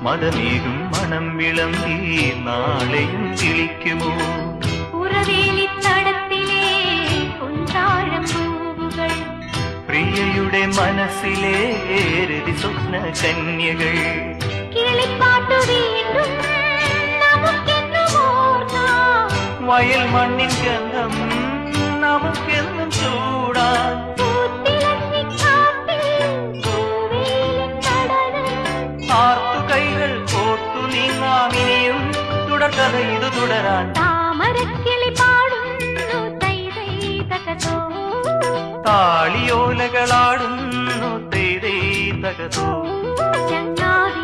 മതമേകും മണം വിളമ്പി നാളെയും വിളിക്കുമോ? ഉറവേലിത്തടത്തിലെ പൊൻതാഴം പൂവുകൾ, പ്രിയയുടെ മനസ്സിലെ രതി സ്വപ്ന കന്യകൾ. കിളിപ്പാട്ടു വീണ്ടും നമുക്കെന്നും ഓർക്കാം, വയൽ മണ്ണിൻ ഗന്ധം നമുക്കെന്നും ചൂടാൻ. ആർത്തുകൈകൾ കോർത്തു നീങ്ങാമിനിയും തുടർക്കഥ ഇത് തുടരാൻ. താമരക്കിളി പാടുന്നു തൈ തൈ തകതോ, താളിയോലകളാടുന്നു തൈ തൈ തകതോ. ചങ്ങാതി